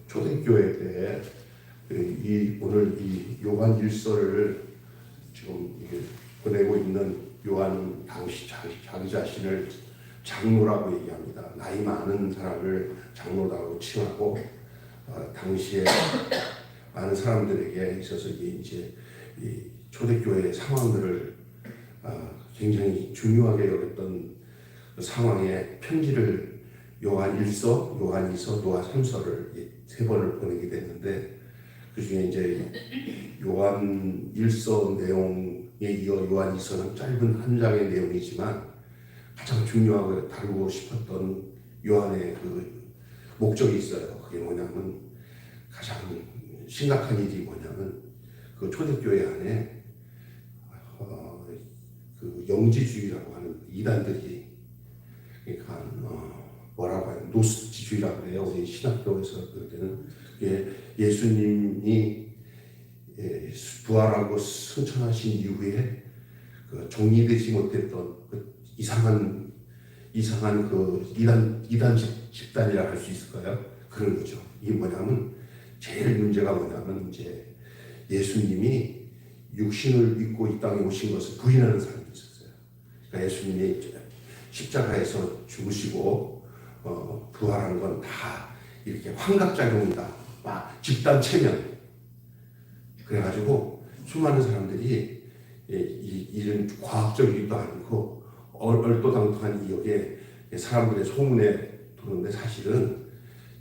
초대교회 때 오늘 이 요한 일서를 지금 보내고 있는 요한은 당시 자기 자신을 장로라고 얘기합니다. 나이 많은 사람을 장로라고 칭하고 당시에 많은 사람들에게 있어서 이제 이 초대교회의 상황들을 굉장히 중요하게 여겼던 그 상황에 편지를 요한 1서, 요한 2서, 요한 3서를 세 번을 보내게 됐는데 그 중에 이제 요한 1서 내용에 이어 요한 2서는 짧은 한 장의 내용이지만 가장 중요하게 다루고 싶었던 요한의 그 목적이 있어요. 그게 뭐냐면 가장 심각한 일이 뭐냐면 그 초대교회 안에 그 영지주의라고 하는 이단들이 그러니까 뭐라고 해요? 노스티주의라고 그래요. 우리 신학교에서 그럴 때는 예수님이 부활하고 승천하신 이후에 그 정리되지 못했던 그 이상한 그 이단 집단이라 할 수 있을까요? 그런 거죠. 이게 뭐냐면 제일 문제가 뭐냐면 이제 예수님이 육신을 입고 이 땅에 오신 것을 부인하는 사람이 있었어요. 그러니까 예수님이 십자가에서 죽으시고 부활한 건 다 이렇게 환각작용이다. 막 집단 체면. 그래가지고 수많은 사람들이 이런 과학적이기도 않고 얼토당토한 이역에 사람들의 소문에 도는데 사실은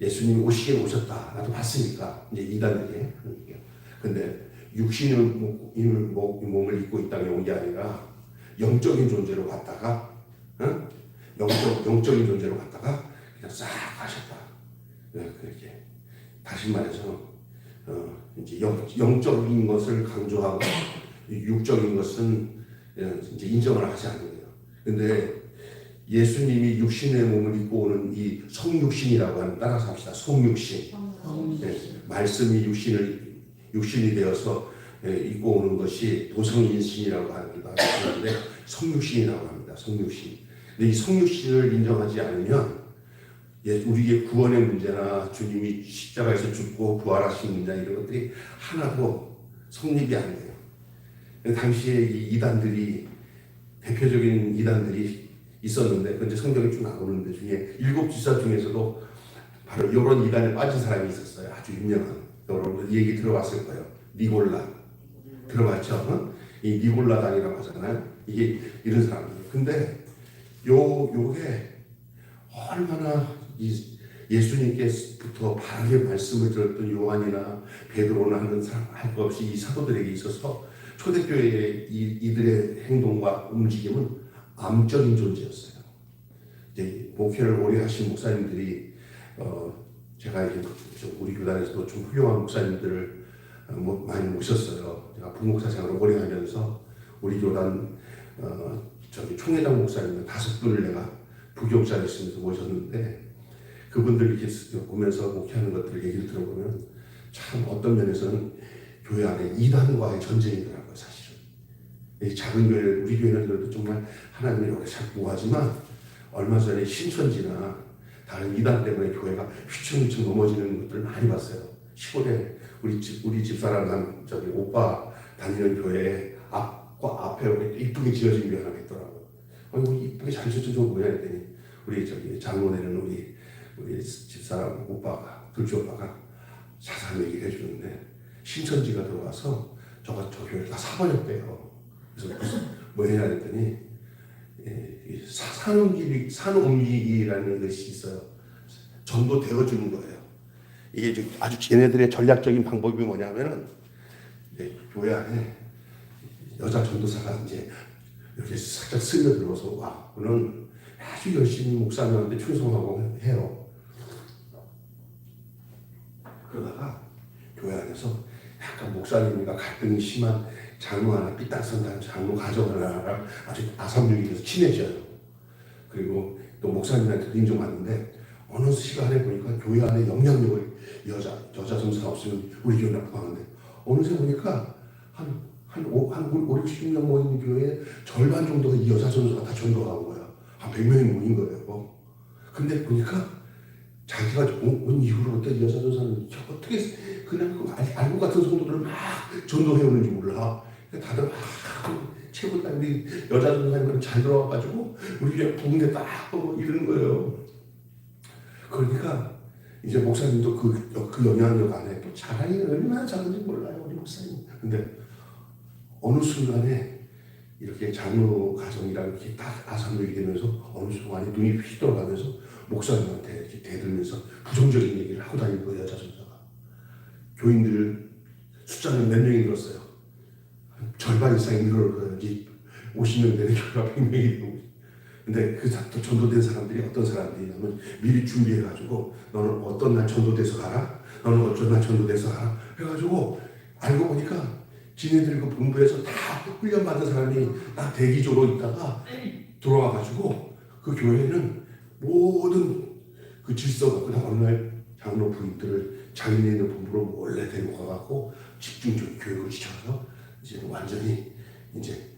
예수님이 오시긴 오셨다. 나도 봤으니까 이제 이단들이 하는 얘기예요. 근데 육신의 몸을 입고 이 땅에 온 게 아니라 영적인 존재로 갔다가 영적인 존재로 갔다가 그냥 싹 가셨다. 그렇게 다시 말해서 이제 영적인 것을 강조하고 육적인 것은 이제 인정을 하지 않는 거예요. 근데 예수님이 육신의 몸을 입고 오는 이 성육신이라고 하는, 따라서 합시다. 성육신. 네, 말씀이 육신이 되어서 입고 오는 것이 도성인신이라고 하는데 성육신이라고 합니다. 성육신. 근데 이 성육신을 인정하지 않으면 우리의 구원의 문제나 주님이 십자가에서 죽고 부활하신 문제 이런 것들이 하나도 성립이 안 돼요. 당시에 이 이단들이 대표적인 이단들이 있었는데 근데 성경에 쭉 나오는 데 중에 7지사 중에서도 바로 이런 이단에 빠진 사람이 있었어요. 아주 유명한. 여러분 얘기 들어봤을 거예요. 니골라. 들어봤죠? 이 니골라당이라고 하잖아요. 이게 이런 사람이에요. 근데 요게 얼마나 예수님께서부터 바르게 말씀을 들었던 요한이나 베드로나 하는 사람 할 것 없이 이 사도들에게 있어서 초대교회의 이들의 행동과 움직임은 암적인 존재였어요. 이제 목회를 오래 하신 목사님들이 제가 이제 우리 교단에서도 좀 훌륭한 목사님들을 많이 모셨어요. 제가 부목사 생활을 오래 하면서 우리 교단 총회장 목사님 5분을 내가 부교육자로 있으면서 모셨는데 그분들 이렇게 보면서 목회하는 것들 얘기를 들어보면 참 어떤 면에서는 교회 안에 이단과의 전쟁이더라고요. 사실은 이 작은 교회, 우리 교회는 그래도 정말 하나님의 오래 잘 보호하지만 얼마 전에 신천지나 다른 이단 때문에 교회가 휘청휘청 넘어지는 것들을 많이 봤어요. 시골에 우리 집사람 오빠 다니는 교회 앞에 이쁘게 지어진 교회 하나 있더라고요. 이쁘게 잘 지어진 거 뭐야 했더니 우리 장로내는 우리 집사람 오빠가 둘째 오빠가 자세한 얘기를 해주는데 신천지가 들어와서 저 교회를 다 사버렸대요. 그래서 뭐 해야 했더니 산옮기기라는 것이 있어요. 전도 되어주는 거예요. 이게 아주 얘네들의 전략적인 방법이 뭐냐면은 교회 안에 여자 전도사가 이제 이렇게 살짝 스며들어서 와, 그는 아주 열심히 목사님한테 충성하고 해요. 그러다가 교회 안에서 약간 목사님과 갈등이 심한 장로 하나, 삐딱선 장로 가정 하나랑 아주 아삼육이 돼서 친해져요. 그리고 또 목사님한테 인정 받는데 어느 시간에 보니까 교회 안에 영향력을 여자 전도사가 없으면 우리 교회 나쁘는데 어느새 보니까 한 5, 60명 모이는 교회에 절반 정도가 이 여자 전도사가 다 전도하고 거야. 한 100명이 모인 거예요. 근데 보니까 자기가 온 이후로 어떤 여자 전사는 어떻게 그냥 그 알고 같은 성도들을 막 전도해오는지 몰라. 다들 막 최고다 우리 여자 전사님은 잘 들어와가지고 우리 그냥 부흥대 딱 이러는 거예요. 그러니까 이제 목사님도 그 영향력 안에 또 자랑이 얼마나 작은지 몰라요 우리 목사님. 근데 어느 순간에 이렇게 장로 가정이랑 이렇게 딱 아산을 되면서 어느 순간에 눈이 휙 돌아가면서 목사님한테 이렇게 대들면서 부정적인 얘기를 하고 다니는 거예요. 여자 전사가. 교인들 숫자는 몇 명이 늘었어요. 절반 이상이 늘어나지 50명 되는 교회가 100명이 되고. 근데 그 전도된 사람들이 어떤 사람들이냐면 미리 준비해가지고 너는 어떤 날 전도돼서 가라, 너는 어떤 날 전도돼서 가라 해가지고 알고 보니까 지네들 그 본부에서 다 훈련받은 사람이 딱 대기조로 있다가 들어와가지고 그 교회는 모든 그 질서가 그다음 어느 날 장로 부인들을 자기네들 본부로 몰래 데리고 가갖고 집중적인 교육을 시켜서 이제 완전히 이제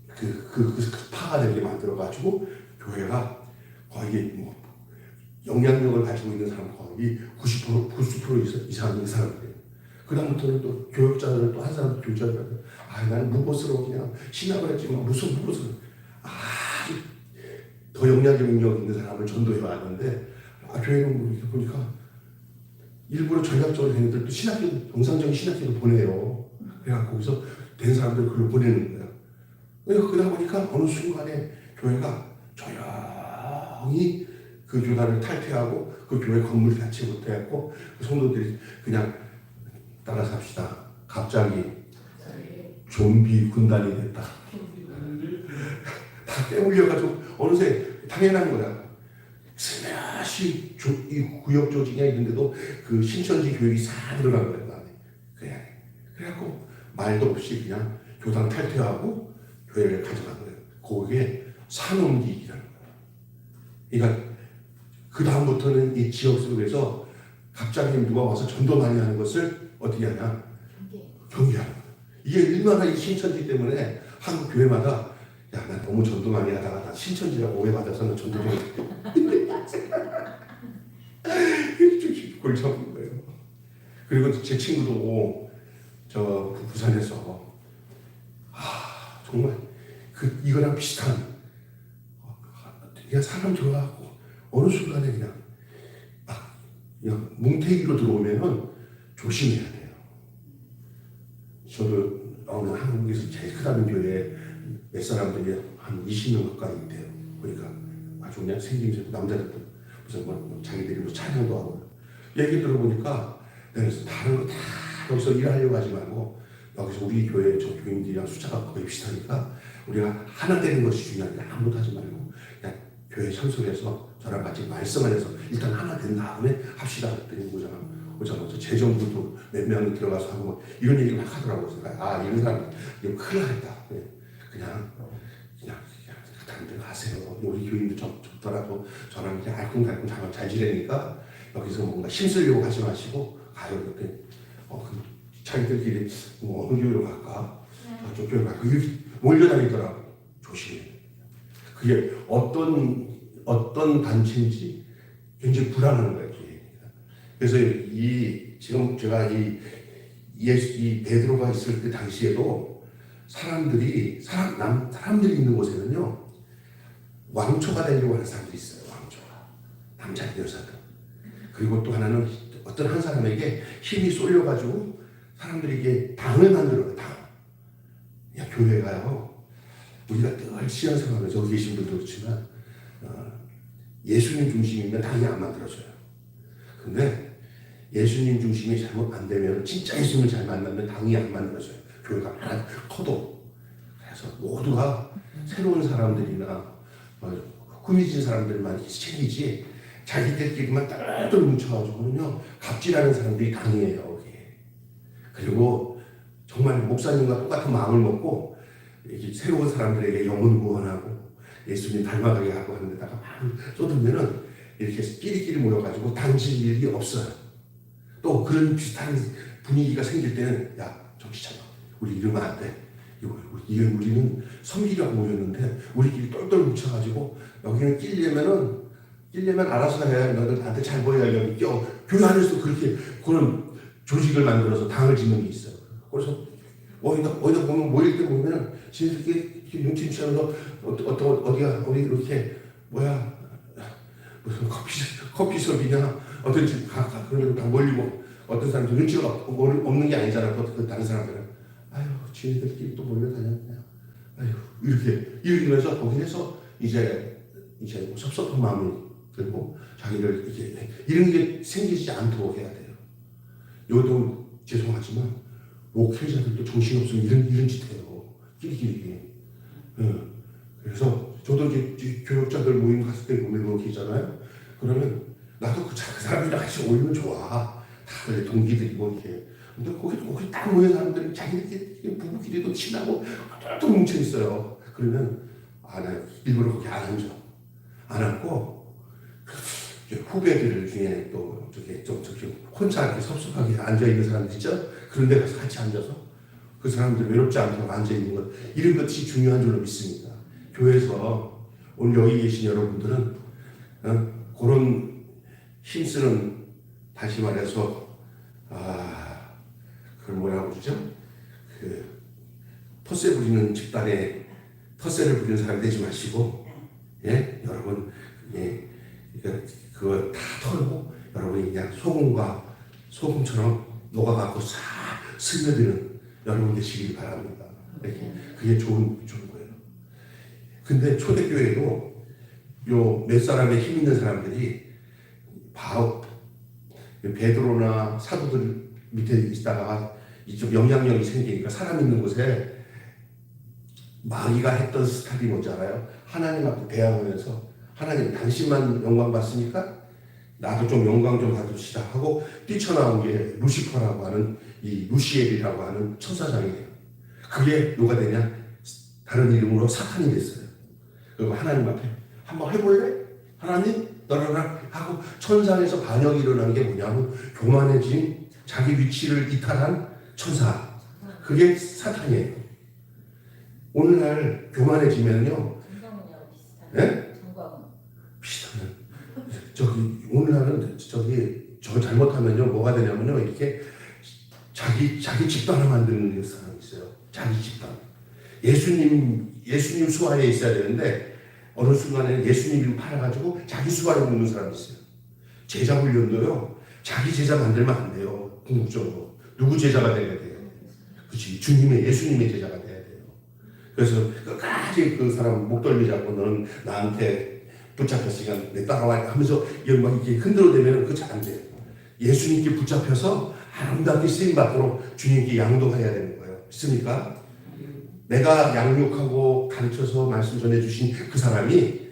그 파가 되게 만들어가지고 교회가 거의 뭐 영향력을 가지고 있는 사람 거의 90% 이상인 사람들이에요. 그다음부터는 또 교육자들을 또 한 사람 교육자들 나는 무보스로 그냥 신학을 했지만 무슨 무보스로 더 영향력 있는 사람을 전도해 왔는데 교회는 이렇게 보니까 일부러 전략적으로 된 애들도 신학교 정상적인 신학교도 보내요. 그래갖고 거기서 된 사람들 글을 보내는 거야. 그러다 보니까 어느 순간에 교회가 조용히 그 교단을 탈퇴하고 그 교회 건물 자체 못해갖고 그 성도들이 그냥 따라서 합시다. 갑자기 좀비 군단이 됐다. 다 깨물려가지고 어느새 당연한 거야. 스며시 이 구역 조직에 있는데도 그 신천지 교육이 싹 들어간 거야. 그래갖고 말도 없이 그냥 교단 탈퇴하고 교회를 가져간 거예요. 그게 산옮기기라는 거예요. 그러니까 그 다음부터는 이 지역 속에서 갑자기 누가 와서 전도 많이 하는 것을 어떻게 하냐? 경계하는 거예요. 이게 얼마나 이 신천지 때문에 한국 교회마다 나 너무 전도 많이 하다가 나 신천지라고 오해받아서 나 전도 좀 골 잡은 거예요. 그리고 제 친구도 저 부산에서 정말 이거랑 비슷한 그냥 사람 들어가고 어느 순간에 그냥 뭉태기로 들어오면은 조심해야 돼요. 저도 어느 한국에서 제일 크다는 교회에 몇 사람들이 한 20명 가까이 있대요. 그러니까 아주 그냥 생김새 남자들도 무슨 뭐 자기들이 뭐 찬양도 하고 얘기 들어보니까 내가 다른 거 다 여기서 일하려고 하지 말고 여기서 우리 교회 저 교인들이랑 숫자가 거의 비슷하니까 우리가 하나 되는 것이 중요하니까 아무것도 하지 말고 그냥 교회 참석해서 저랑 같이 말씀 안에서 일단 하나 된 다음에 합시다 그랬더니 오자마자 재정부도 몇 명이 들어가서 하고 뭐 이런 얘기를 막 하더라고요. 이런 사람 이거 큰일 나겠다. 그냥 다른 데 가세요. 우리 교인들 좋더라도 저랑 그냥 알콩달콩 잘 지내니까 여기서 뭔가 힘쓰려고 하지 마시고 가요. 그때 자기들끼리 뭐 어느 교회로 갈까? 저쪽 교회로 갈까? 이렇게 몰려다니더라고. 조심해. 그게 어떤 단체인지 굉장히 불안한 거예요. 그래서 지금 제가 이 베드로가 있을 때 당시에도 사람들이 있는 곳에는요 왕초가 되려고 하는 사람들이 있어요. 왕초가 남자들 여자들. 그리고 또 하나는 어떤 한 사람에게 힘이 쏠려가지고 사람들이 이게 당을 만들어요. 야 교회가요 우리가 늘 신앙생활하면서 여기 계신 분도 그렇지만 예수님 중심이면 당이 안 만들어져요. 근데 예수님 중심이 잘못 안 되면 진짜 예수님을 잘 만나면 당이 안 만들어져요. 교회가 하나 커도. 그래서 모두가 새로운 사람들이나 꾸미진 사람들만 챙기지 자기들끼리만 똘똘 뭉쳐가지고는요 갑질하는 사람들이 당이에요. 그리고 정말 목사님과 똑같은 마음을 먹고 이렇게 새로운 사람들에게 영혼 구원하고 예수님 닮아가게 하고 하는 데다가 막 쏟으면은 이렇게 끼리끼리 모여가지고 당질 일이 없어요. 또 그런 비슷한 분위기가 생길 때는 정신 차려. 우리 이러면 안 돼. 우리는 섬기려고 모였는데 우리끼리 똘똘 뭉쳐가지고 여기는 끼려면은 끼려면 알아서 해. 너들 나한테 잘 보여야 껴. 교회 안에서 그렇게 그런 조직을 만들어서 당을 짓는 게 있어요. 그래서 어디다 보면 모일 때 보면 지들끼리 눈치 채면서 어디 이렇게 뭐야 무슨 커피숍이냐 어떤 집 그런 다 몰리고 어떤 사람들 눈치가 없는 게 아니잖아. 그 다른 사람들은 아유 지네들끼리 또 몰려다녔냐. 아유 이렇게 이러면서 거기에서 이제 섭섭한 마음이 들고 자기를 이렇게 이런 게 생기지 않도록 해야 돼요. 이것도 죄송하지만 목회자들도 정신없으면 이런 짓 해요. 끼리끼리. 그래서 저도 이제 교역자들 모임 갔을 때 보면 그렇게 있잖아요. 그러면 나도 그 사람이랑 같이 오면 좋아. 다들 동기들이고 이렇게. 근데 거기 딱 모인 사람들은 자기들끼리 부부끼리도 친하고 또 뭉쳐 있어요. 그러면 나 일부러 거기 안 앉아. 안 앉고 후배들 중에 또 저기 혼자 이렇게 섭섭하게 앉아 있는 사람들 있죠. 그런 데 가서 같이 앉아서 그 사람들 외롭지 않도록 앉아 있는 것 이런 것이 중요한 줄로 믿습니다. 교회에서 오늘 여기 계신 여러분들은 그런 힘쓰는 다시 말해서 그걸 뭐라고 그러죠? 그 텃세 부리는 집단에 텃세를 부리는 사람이 되지 마시고 여러분 그거 다 털고 여러분이 그냥 소금처럼 녹아갖고 싹 스며드는 여러분 되시길 바랍니다. 그게 좋은 거예요. 근데 초대교회도 요 몇 사람의 힘 있는 사람들이 베드로나 사도들 밑에 있다가 이쪽 영향력이 생기니까 사람 있는 곳에 마귀가 했던 스타일이 뭔지 알아요? 하나님 앞에 대항하면서 하나님 당신만 영광 받으니까 나도 좀 영광 좀 받읍시다 하고 뛰쳐나온 게 루시퍼라고 하는 이 루시엘이라고 하는 천사장이에요. 그게 누가 되냐? 다른 이름으로 사탄이 됐어요. 그리고 하나님 앞에 한번 해볼래? 하나님 너라라 하고 천상에서 반역이 일어난 게 뭐냐면 교만해진 자기 위치를 이탈한 천사. 그게 사탄이에요. 오늘날 교만해지면요. 네? 비슷하면 오늘날은 저 잘못하면요 뭐가 되냐면요 이렇게 자기 집단을 만드는 사람이 있어요. 자기 집단. 예수님 수하에 있어야 되는데 어느 순간에 예수님을 팔아가지고 자기 수하를 묻는 사람이 있어요. 제자 훈련도요 자기 제자 만들면 안 돼요. 궁극적으로 누구 제자가 돼야 돼요. 그렇지 예수님의 제자가 돼야 돼요. 그래서 끝까지 그 사람 목 돌리자고 너는 나한테 붙잡혔으니까 내 따라와 하면서 막 이렇게 흔들어대면 그거 잘 안 돼요. 예수님께 붙잡혀서 아름답게 쓰임받도록 주님께 양도해야 되는 거예요. 믿습니까? 내가 양육하고 가르쳐서 말씀 전해주신 그 사람이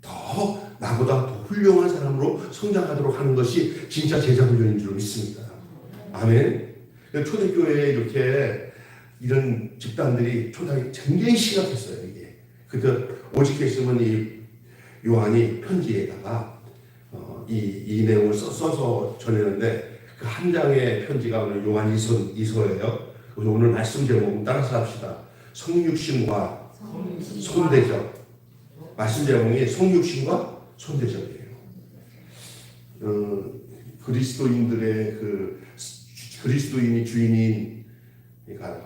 더 나보다 더 훌륭한 사람으로 성장하도록 하는 것이 진짜 제자 훈련인 줄 믿습니다. 아멘. 초대교회에 이렇게 이런 집단들이 초당이 굉장히 심각했어요. 이게 그때 오직했으면 이 요한이 편지에다가 이 내용을 써서 전했는데 그 한 장의 편지가 오늘 요한 이서예요. 그래서 오늘 말씀 제목은 따라서 합시다. 성육신과 손대접. 말씀 제목이 성육신과 손대접이에요. 그리스도인들의 그리스도인이 주인인 그러니까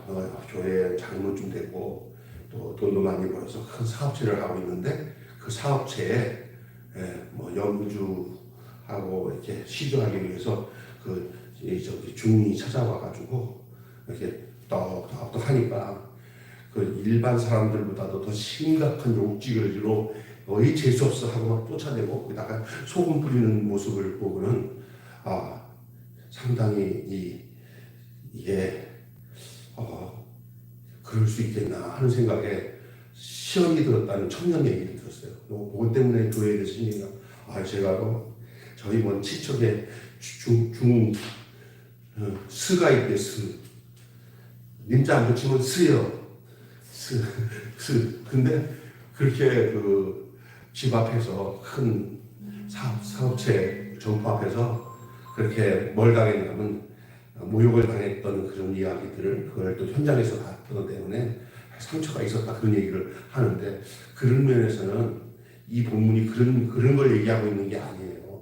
교회에 잘못 좀 되고 또 돈도 많이 벌어서 큰 사업체를 하고 있는데 그 사업체에 뭐 연주하고 이렇게 시주하기 위해서 중이 찾아와가지고 이렇게 떡떡 하니까 그 일반 사람들보다도 더 심각한 욕지거리로 거의 재수 없어 하고 막 쫓아내고 거기다가 소금 뿌리는 모습을 보고는 상당히 이게 그럴 수 있겠나 하는 생각에 시험이 들었다는 청년 얘기를 들었어요. 그것 때문에 교회에 대해서 신경이 제가 저희 뭔 친척에 스가 있대 스 님자 안 붙이면 스요 스 근데 그렇게 그 집 앞에서 큰 사업체 점포 앞에서 그렇게 뭘 당했냐면 모욕을 당했던 그런 이야기들을 그걸 또 현장에서 봤던 때문에 상처가 있었다 그런 얘기를 하는데 그런 면에서는 이 본문이 그런 걸 얘기하고 있는 게 아니에요.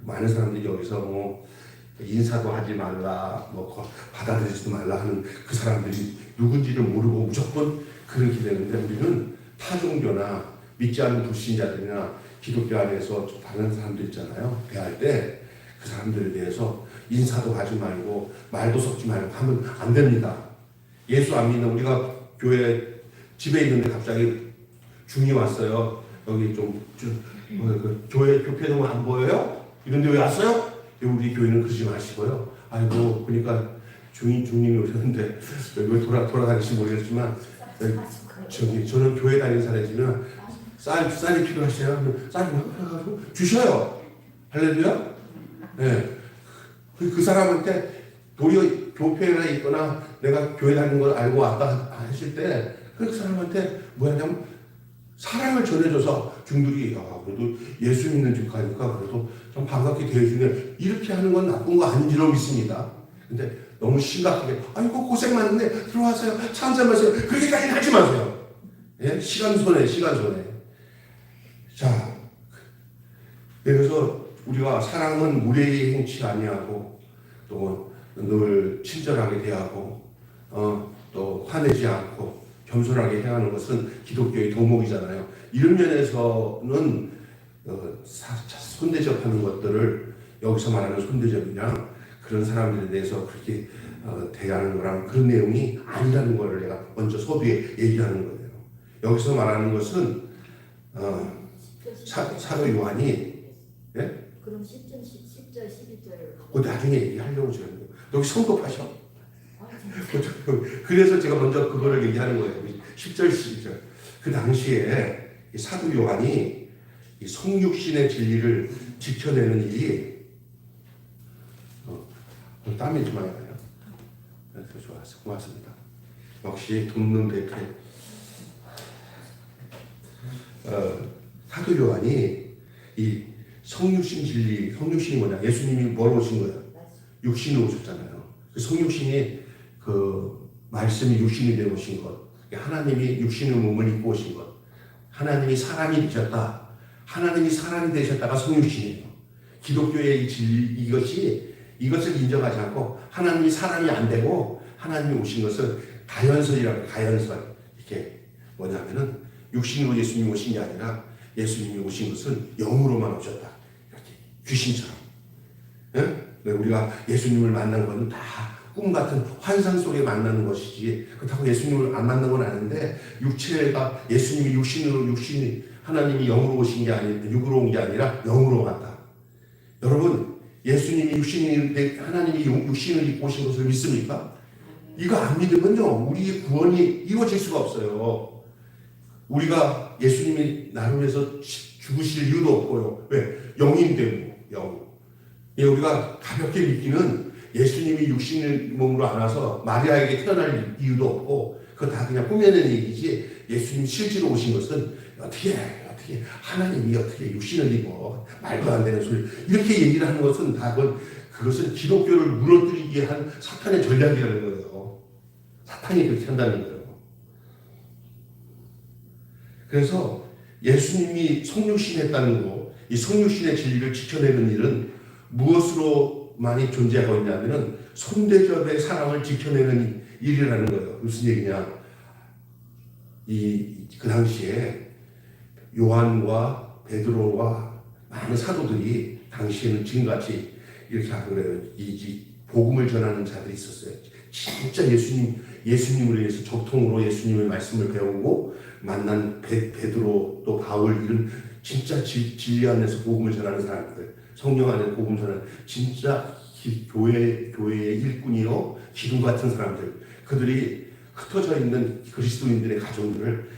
많은 사람들이 여기서 뭐 인사도 하지 말라, 뭐 받아들이지도 말라 하는 그 사람들이 누군지를 모르고 무조건 그런 기대는데, 우리는 타종교나 믿지 않는 불신자들이나 기독교 안에서 다른 사람들 있잖아요. 대할 때 그 사람들에 대해서 인사도 하지 말고 말도 섞지 말고 하면 안 됩니다. 예수 안 믿는, 우리가 교회 집에 있는데 갑자기 중이 왔어요. 여기 교회 교회는 안 보여요? 이런데 왜 왔어요? 우리 교회는 그러지 마시고요. 아이고, 그러니까 주님이 오셨는데 왜 돌아다니실지 모르겠지만, 저는 교회 다니는 사람이지만 쌀이 필요하세요? 쌀이 막 주셔요. 할렐루야. 네. 그 사람한테 도리어 교회에 있거나 내가 교회 다니는 걸 알고 왔다 하실 때 그 사람한테 뭐냐면 사랑을 전해줘서 중들이 그래도 예수 믿는 집 가니까 그래도 좀 반갑게 대해주네, 이렇게 하는 건 나쁜 거 아닌지로 믿습니다. 근데 너무 심각하게 아이고 고생 많은데 들어와서요, 차 한잔 마세요, 그렇게까지 하지 마세요. 예? 시간 손해. 자, 그래서 우리가 사랑은 무례히 행치 아니하고 또 늘 친절하게 대하고 또 화내지 않고 겸손하게 행하는 것은 기독교의 도목이잖아요. 이런 면에서는 손대접하는 것들을 여기서 말하는 손대접이랑 그런 사람들에 대해서 그렇게 대하는 거랑 그런 내용이 아니라는 것을 내가 먼저 서두에 얘기하는 거예요. 여기서 말하는 것은 사도 요한이, 예? 그럼 10절, 12절 그거 나중에 얘기하려고 저는 여기 성급하셔. 그래서 제가 먼저 그거를 얘기하는 거예요. 10절, 12절. 그 당시에 사도 요한이 이 성육신의 진리를 지켜내는 일이 땀이 좀 많이 나요. 좋았어. 고맙습니다. 역시 돕는 대표. 사도 요한이 이 성육신 진리, 성육신이 뭐냐? 예수님이 뭐로 오신 거예요? 육신으로 오셨잖아요. 그 성육신이 그 말씀이 육신이 되어 오신 것, 하나님이 육신의 몸을 입고 오신 것, 하나님이 사람이 되셨다. 하나님이 사람이 되셨다가 성육신이에요. 기독교의 이 진리, 이것을 인정하지 않고 하나님이 사람이 안 되고 하나님이 오신 것은 가연설이라고, 가연설. 이렇게 뭐냐면은 육신으로 예수님이 오신 게 아니라 예수님이 오신 것은 영으로만 오셨다. 이렇게 귀신처럼. 예? 우리가 예수님을 만난 것은 다 꿈 같은 환상 속에 만나는 것이지, 그렇다고 예수님을 안 만난 건 아닌데, 육체가 예수님이 육신이 하나님이 영으로 오신 게 아니라, 육으로 온 게 아니라 영으로 왔다. 여러분, 예수님이 하나님이 육신을 입고 오신 것을 믿습니까? 이거 안 믿으면요, 우리의 구원이 이루어질 수가 없어요. 우리가 예수님이 나를 위해서 죽으실 이유도 없고요. 왜? 영인 때문에, 영. 우리가 가볍게 믿기는 예수님이 육신의 몸으로 안 와서 마리아에게 태어날 이유도 없고, 그거 다 그냥 꾸며낸 얘기지, 예수님이 실제로 오신 것은 어떻게 하나님이 어떻게 육신을 입어, 말도 안 되는 소리, 이렇게 얘기를 하는 것은 다 그것은 기독교를 무너뜨리게 한 사탄의 전략이라는 거예요. 사탄이 그렇게 한다는 거예요. 그래서 예수님이 성육신했다는 거, 이 성육신의 진리를 지켜내는 일은 무엇으로 많이 존재하고 있냐면은 손대접의 사랑을 지켜내는 일이라는 거예요. 무슨 얘기냐? 그 당시에 요한과 베드로와 많은 사도들이 당시에는 지금같이 이렇게 하고 그래요. 이 복음을 전하는 자들이 있었어요. 진짜 예수님을 위해서 적통으로 예수님의 말씀을 배우고 만난 베드로 또 바울, 이런 진짜 진리 안에서 복음을 전하는 사람들, 성령 안에서 복음 전하는 진짜 교회의 일꾼이요 기둥 같은 사람들, 그들이 흩어져 있는 그리스도인들의 가정들을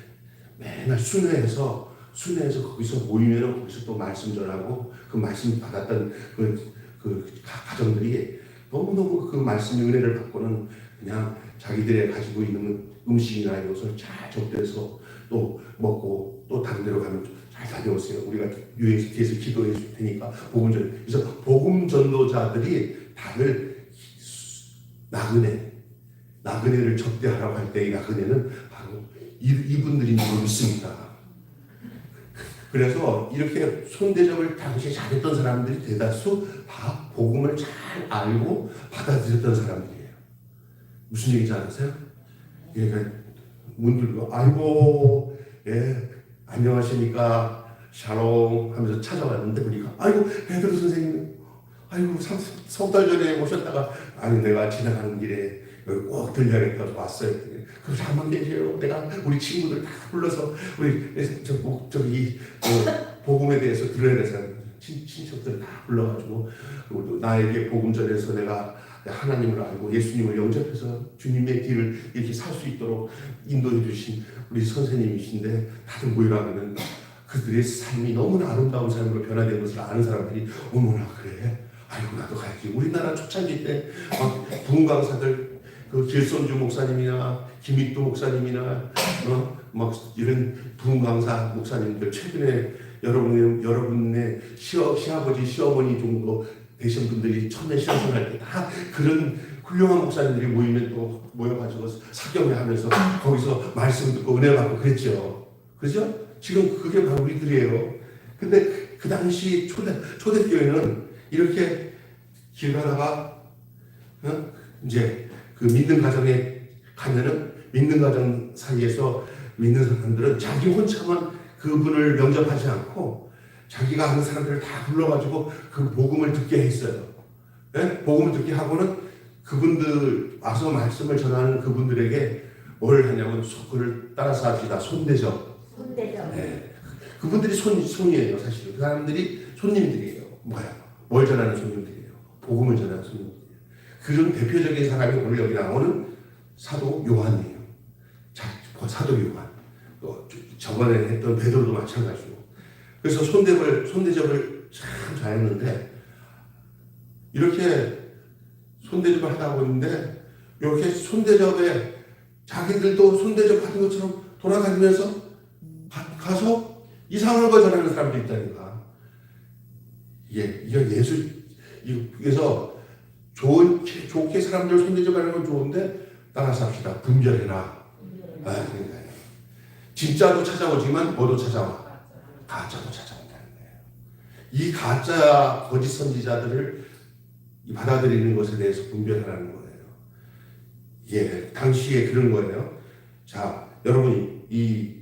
맨날 순회해서 거기서 모이면 거기서 또 말씀 전하고 그 말씀 받았던 그 가정들이 너무너무 그 말씀의 은혜를 받고는 그냥 자기들의 가지고 있는 음식이나 이것을 잘 접대해서 또 먹고 또 다른 데로 가면 잘 다녀오세요. 우리가 위에서 기도해 줄 테니까 복음 전. 그래서 복음 전도자들이 다들 나그네를 접대하라고 할 때 이 나그네는 바로 이분들인 줄 믿습니다. 그래서 이렇게 손대접을 당시에 잘했던 사람들이 대다수 다 복음을 잘 알고 받아들였던 사람들이에요. 무슨 얘기인지 아세요? 그러니까 문 들고 아이고 예 안녕하십니까 샬롬 하면서 찾아왔는데 보니까 아이고 베드로 선생님 아이고 3달 전에 오셨다가 아니 내가 지나가는 길에 여기 꼭 들려야겠다 왔어요. 그럼 잠만 계세요. 내가 우리 친구들 다 불러서 우리 저기 복음에 대해서 들어야 돼서 친척들 다 불러가지고 나에게 복음 전해서 내가 하나님을 알고 예수님을 영접해서 주님의 길을 이렇게 살 수 있도록 인도해 주신 우리 선생님이신데 다들 모이라면 그들의 삶이 너무나 아름다운 삶으로 변화된 것을 아는 사람들이 어머나 그래? 아이고 나도 가야지. 우리나라 초창기 때 막 부흥강사들 그 길손주 목사님이나 김익도 목사님이나 막 이런 부흥강사 목사님들 최근에 여러분의 시아버지 시어머니 정도 되신 분들이 처음에 신앙생활 때 다 그런 훌륭한 목사님들이 모여가지고 사경회 하면서 거기서 말씀 듣고 은혜 받고 그랬죠. 그죠? 지금 그게 바로 우리들이에요. 근데 그 당시 초대교회는 이렇게 길 가다가 이제 그 믿는 가정에 가면은 믿는 가정 사이에서 믿는 사람들은 자기 혼자만 그분을 영접하지 않고 자기가 아는 사람들을 다 불러가지고 그 복음을 듣게 했어요. 네? 복음을 듣게 하고는 그분들 와서 말씀을 전하는 그분들에게 뭘 하냐면 그를 따라서 합시다. 손대접. 네. 그분들이 손이에요. 사실 그 사람들이 손님들이에요. 뭘 전하는 손님들이에요. 복음을 전하는 손님들이에요. 그런 대표적인 사람이 오늘 여기 나오는 사도 요한이에요. 사도 요한. 또 저번에 했던 베드로도 마찬가지고. 그래서 손대접을 참 잘했는데 이렇게 손대접을 하다 보는데 이렇게 손대접에 자기들도 손대접 받은 것처럼 돌아다니면서 가서 이상한 걸 전하는 사람들이 있다니까. 이게 그래서 좋게 사람들 손대접하는 건 좋은데 따라서 합시다. 분별해라. 그러니까요. 진짜도 찾아오지만 뭐도 찾아와. 가짜도 찾아온다는 거예요. 이 가짜 거짓 선지자들을 받아들이는 것에 대해서 분별하라는 거예요. 당시에 그런 거예요. 자, 여러분이 이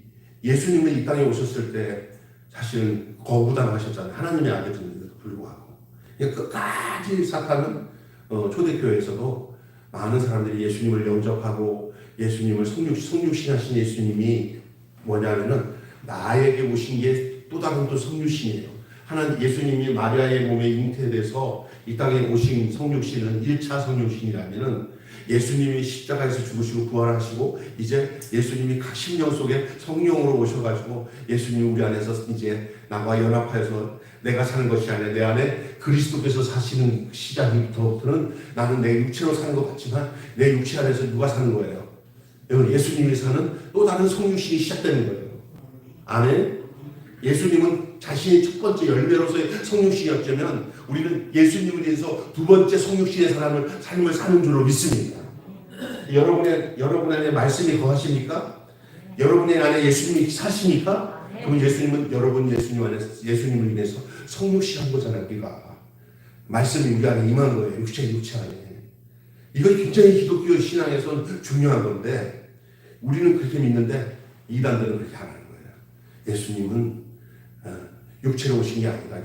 예수님은 이 땅에 오셨을 때 사실은 거부당하셨잖아요. 하나님의 아들임에도 불구하고. 끝까지 사탄은 초대교회에서도 많은 사람들이 예수님을 영접하고 예수님을 성육신하신 예수님이 뭐냐면은 나에게 오신 게 또 다른 또 성육신이에요. 하나님 예수님이 마리아의 몸에 잉태돼서 이 땅에 오신 성육신은 1차 성육신이라면은 예수님이 십자가에서 죽으시고 부활하시고 이제 예수님이 각 심령 속에 성령으로 오셔가지고 예수님 우리 안에서 이제 나와 연합하여서 내가 사는 것이 아니라 내 안에 그리스도께서 사시는 시작부터는 나는 내 육체로 사는 것 같지만 내 육체 안에서 누가 사는 거예요? 예수님이 사는 또 다른 성육신이 시작되는 거예요. 아멘. 예수님은 자신의 첫 번째 열매로서의 성육신이었다면 우리는 예수님에 대해서 두 번째 성육신의 삶을 사는 줄로 믿습니다. 여러분 안에 말씀이 거하십니까? 여러분의 안에 예수님이 사십니까? 그럼 예수님은 예수님을 인해서 성육신한 거잖아요. 우리가 말씀이 우리 안에 임한 거예요. 육체 안에. 이건 굉장히 기독교 신앙에서는 중요한 건데 우리는 그렇게 믿는데 이단들은 그렇게 안 하는 거예요. 예수님은 육체로 오신 게 아니다.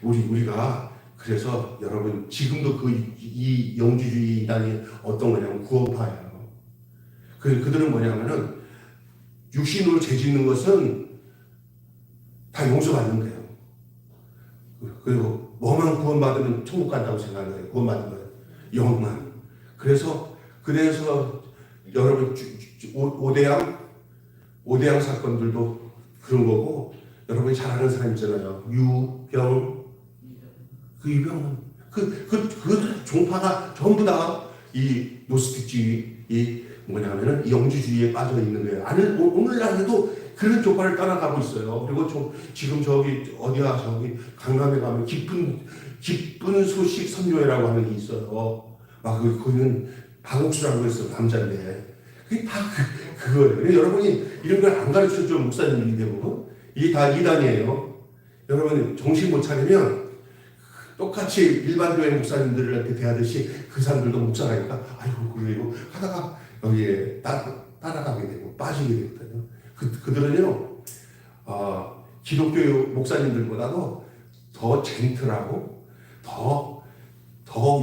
우리가 그래서 여러분 지금도 이 영주주의 이단이 어떤 거냐면 구원파예요. 그들은 뭐냐면은 육신으로 죄짓는 것은 다 용서받는데요. 그리고 뭐만 구원받으면 천국 간다고 생각하는 거예요. 구원받는 거예요. 영만. 그래서 여러분 오대양 사건들도 그런 거고 여러분이 잘 아는 사람 있잖아요. 유병 유병은 그 종파가 전부 다 이 노스틱주의 이 뭐냐면은 이 영주주의에 빠져 있는 거예요. 오늘날에도 그런 종파를 따라가고 있어요. 그리고 지금 저기 강남에 가면 기쁜 소식 선교회라고 하는 게 있어요. 거기는 박옥수라고 해서 남자인데 그게 다 그거예요. 여러분이 이런 걸 안 가르쳐줘 목사님이 대부분 이게 다 이단이에요. 여러분 정신 못 차리면 똑같이 일반 교회 목사님들한테 대하듯이 그 사람들도 목사라니까 아이고 그래요 하다가 여기에 따라가게 되고 빠지게 되거든요. 그들은요 기독교 목사님들보다도 더 젠틀하고 더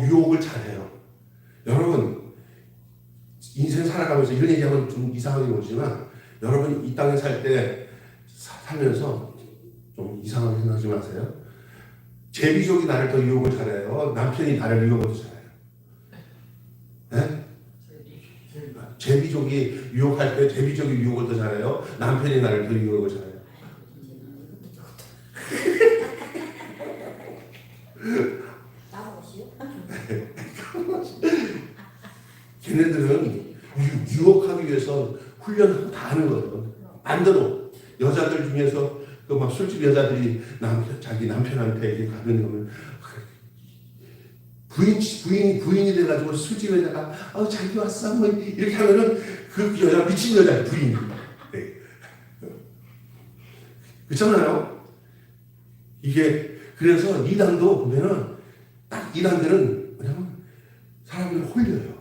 유혹을 잘해요. 여러분 인생 살아가면서 이런 얘기하면 좀 이상하게 보지만 여러분 이 땅에 살 때 살면서 좀 이상하게 생각하지 마세요. 제비족이 나를 더 유혹을 잘해요. 남편이 나를 유혹을 더 잘해요. 네? 제비족이 유혹할 때 제비족이 유혹을 더 잘해요. 남편이 나를 더 유혹을 잘해요. 나무시요? 걔네들은 유혹하기 위해서 훈련을 다 하는 거예요. 반대로 여자들 중에서 그 막 술집 여자들이 자기 남편한테 이렇게 가면 부인이 돼가지고 술집에다가 자기 왔어 뭐 이렇게 하면은 그 여자 미친 여자 부인이 네. 그렇잖아요. 이게 그래서 이단도 보면은 딱 이단들은 뭐냐면 사람을 홀려요.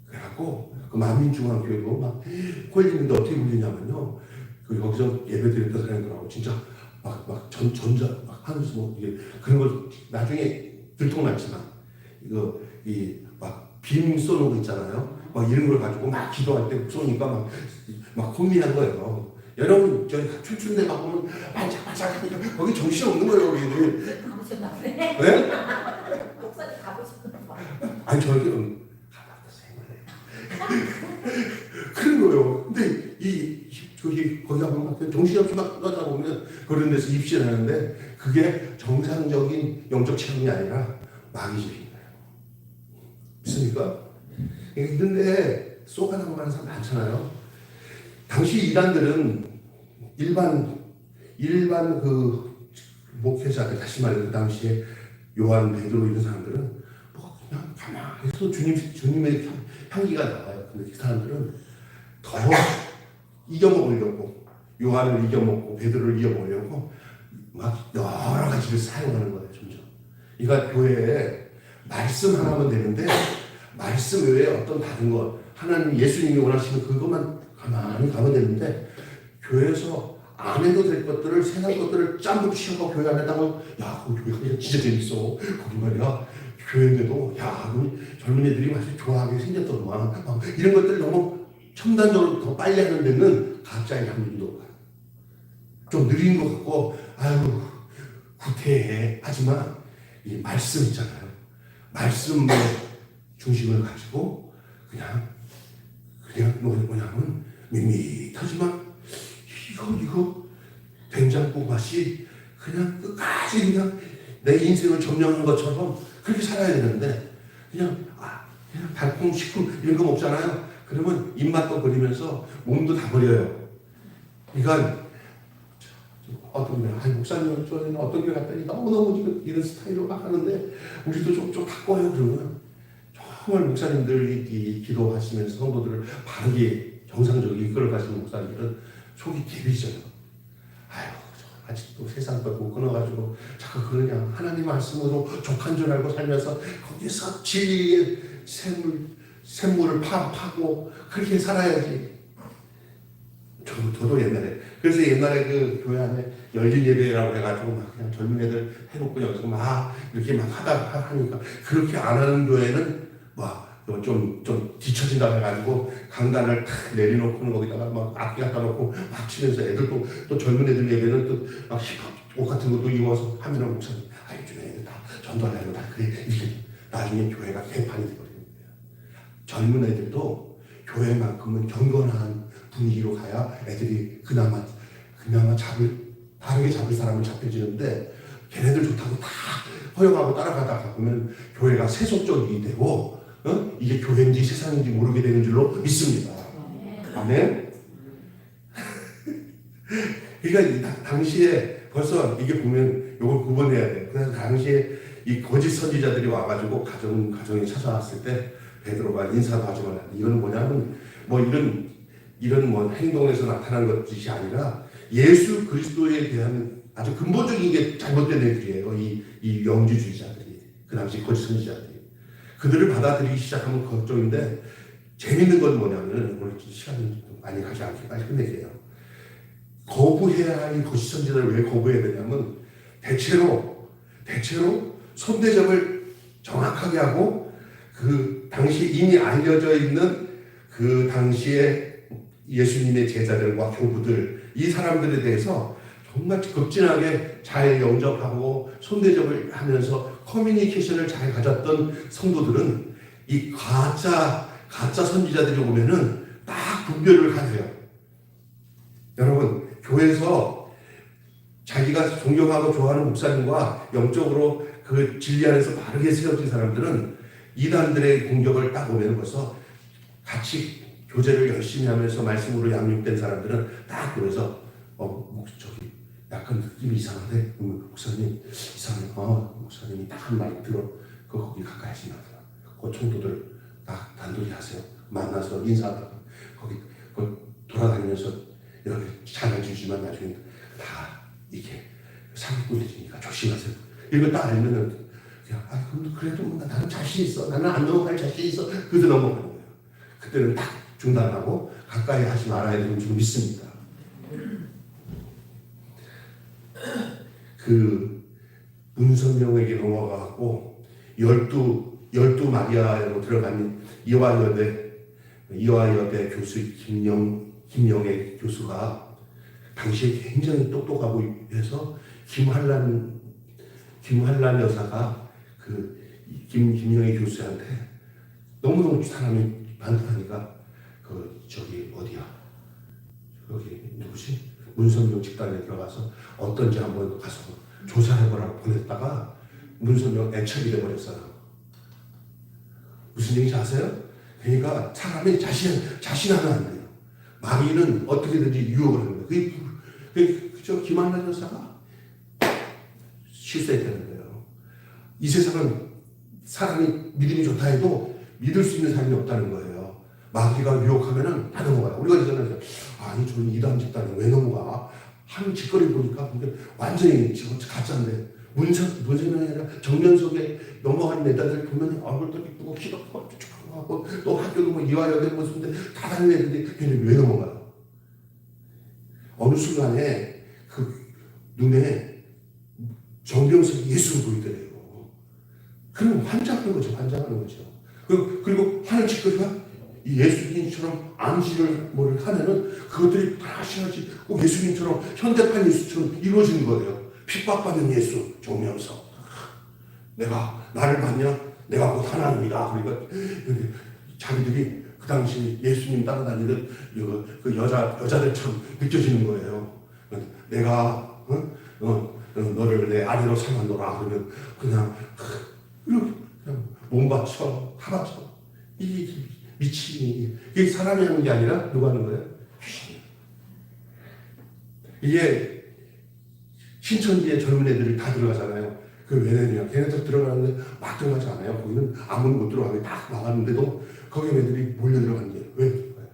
그래갖고 그 만민중앙교회도 막 홀리는데 어떻게 홀리냐면요. 그 여기서 예배드렸던 사람들하고 진짜 막 전자 막 하면서 뭐 이게 그런 걸 나중에 들통났지만 이거 이 막 빔 쏘는 거 있잖아요. 막 이런 걸 가지고 막 기도할 때 쏘니까 막 혼미한 거예요. 여러분 저희 춘춘대 가보면 반짝반짝 하니까 거기 정신 없는 거예요. 거기는. 가보셨나 보네. 네? 목사님 가보셨나 봐. 아니 저희는 가봤어요. 그런 거예요. 근데 거기 가보면 정신이 없이 막 떠다 보면 그런 데서 입신하는데 그게 정상적인 영적 체험이 아니라 마귀적인 거예요. 믿습니까? 있는데 쏘가라고 하는 사람 많잖아요. 당시 이단들은 일반 그 목회자들 다시 말해 그 당시에 요한 베드로 이런 사람들은 뭐 그냥 가만히 있어도 주님의 향기가 나와요. 근데 그 사람들은 더 이겨먹으려고 요한을 이겨먹고 베드로를 이겨먹으려고 막 여러 가지를 사용하는 거예요. 점점. 그러니까 교회에 말씀 하나면 되는데 말씀 외에 어떤 다른 것 하나님 예수님이 원하시는 그것만 가만히 가면 되는데 교회에서 안 해도 될 것들을 세상 것들을 짬 붙이고 교회 안에다가 야 거기 교회가 진짜 재밌어 거기 말이야 교회인데도 야 젊은 애들이 마치 좋아하게 생겼더만 이런 것들 너무 첨단적으로 더 빨리 하는 데는 갑자기 합리도 좀 느린 것 같고 아유 구태해 하지만 이 말씀 있잖아요. 말씀의 중심을 가지고 그냥 뭐냐면 밋밋하지만 이거 된장국 맛이 그냥 끝까지 그냥 내 인생을 점령한 것처럼 그렇게 살아야 되는데 그냥 달콤 식품 이런 거 먹잖아요. 그러면 입맛도 버리면서 몸도 다 버려요. 그러니까 어떤 목사님 저는 어떤 길 갔더니 너무너무 이런 스타일로 막 하는데 우리도 좀 바꿔요. 그러면 정말 목사님들이 기도하시면서 성도들을 바르게 정상적으로 이끌어가시는 목사님들은 속이 개비져요. 아유 아직도 세상 것 끊어가지고 자꾸 그냥 하나님 말씀으로 족한 줄 알고 살면서 거기서 진리의 샘물을 파고 그렇게 살아야지. 저도 옛날에 그래서 옛날에 그 교회 안에 열린 예배라고 해가지고 막 그냥 젊은 애들 해놓고 여기서 막 이렇게 막 하니까 그렇게 안 하는 교회는 막 좀 뒤처진다고 해가지고 강단을 탁 내려놓고는 거기다가 막 악기 갖다 놓고 막 치면서 애들도 또 젊은 애들 예배는 또 막 힙합 옷 같은 것도 입어서 하면은 목사님 요즘에 애들 다 전도하려고 다 그래 이렇게 나중에 교회가 개판이 되거든요. 젊은 애들도 교회만큼은 경건한 분위기로 가야 애들이 그나마 다르게 잡을 사람을 잡혀지는데 걔네들 좋다고 다 허용하고 따라가다가 보면 교회가 세속적이 되고 이게 교회인지 세상인지 모르게 되는 줄로 믿습니다. 아멘. 그러니까 당시에 벌써 이게 보면 이걸 구분해야 돼. 그래서 당시에 이 거짓 선지자들이 와가지고 가정에 찾아왔을 때 베드로가 인사도 하지 말라. 이건 뭐냐면 뭐 이런 뭐 행동에서 나타난 것이 아니라 예수 그리스도에 대한 아주 근본적인 게 잘못된 애들이에요. 이 영주주의자들이. 그 당시 거짓 선지자들이. 그들을 받아들이기 시작하면 걱정인데 재밌는 건 뭐냐면 오늘 시간이 많이 가지 않게 빨리 끝낼게요. 거부해야 할 거짓 선지자를 왜 거부해야 되냐면 대체로 손대접을 정확하게 하고 그 당시 이미 알려져 있는 그 당시에 예수님의 제자들과 교부들 이 사람들에 대해서 정말 극진하게 잘 영접하고 손대접을 하면서 커뮤니케이션을 잘 가졌던 성도들은 이 가짜 선지자들이 오면은 딱 분별을 가져요. 여러분 교회에서 자기가 존경하고 좋아하는 목사님과 영적으로 그 진리 안에서 바르게 세워진 사람들은 이단들의 공격을 딱 오면 벌써 같이 교제를 열심히 하면서 말씀으로 양육된 사람들은 딱 그래서 저기 약간 느낌이 이상한데 목사님 이상해. 목사님이 딱 한 말 들어. 거기 가까이 하지 마세요. 그 총도들 딱 단둘이 하세요. 만나서 인사하다가 거기 돌아다니면서 이렇게 잘해주지만 나중에 다 이렇게 사기꾼이니까 조심하세요. 이걸 딱 알면은 그래도 나는 자신 있어. 나는 안 넘어갈 자신 있어. 그래도 넘어가는 거예요. 그때는 딱 중단하고 가까이 하지 말아야 되는 줄 믿습니다. 그 문선명에게 넘어가고 열두 마리아로 들어간 이화여대 교수 김영애 교수가 당시에 굉장히 똑똑하고 해서 김한란 여사가 그 김영애 교수한테 너무너무 사람이 많다니까 저기 어디야 여기 누구지 문선명 집단에 들어가서 어떤지 한번 가서 조사해보라고 보냈다가 문선명 애착이 돼버렸어요. 무슨 얘기인지 아세요? 그러니까 사람이 자신하면 안 돼요. 마귀는 어떻게든지 유혹을 하는 거예요. 그저 김한란 여사가 실수했다는 거예요. 이 세상은 사람이 믿음이 좋다 해도 믿을 수 있는 사람이 없다는 거예요. 마귀가 유혹하면은 다 넘어가요. 우리가 이전에 아니 저는 이단 집단에 왜 넘어가? 한 짓거리 보니까 완전히 지금 가짜인데 문선명이 아니라 정면석에 넘어가는 애들 보면 얼굴도 이쁘고 키도 크고 하고 또 학교도 뭐 이화여대 모습인데 다 다른 애들이 걔는 왜 넘어가요? 어느 순간에 그 눈에 정병석이 예수를 보이더래요. 그럼 환장하는 거죠. 그리고 하는 짓거리가 예수님처럼 암시를 하면은 그것들이 하나씩 꼭 예수님처럼 현대판 예수처럼 이루어지는 거예요. 핍박받는 예수, 정명석. 나를 봤냐? 내가 곧 하나님이다. 그러니까 자기들이 그 당시 예수님 따라다니는 그 여자들처럼 느껴지는 거예요. 내가 너를 내 아내로 삼아놓으라. 그러면 그냥 몸 바쳐, 다 바쳐. 이 미친이 이게 사람이 하는 게 아니라 누가 하는 거예요? 귀신이. 이게 신천지에 젊은 애들이 다 들어가잖아요. 그 왜냐면 걔네들 들어가는데 막 들어가지 않아요. 거기는 아무도 못 들어가게 딱 막았는데도 거기 애들이 몰려 들어가는 게 왜 들어가요?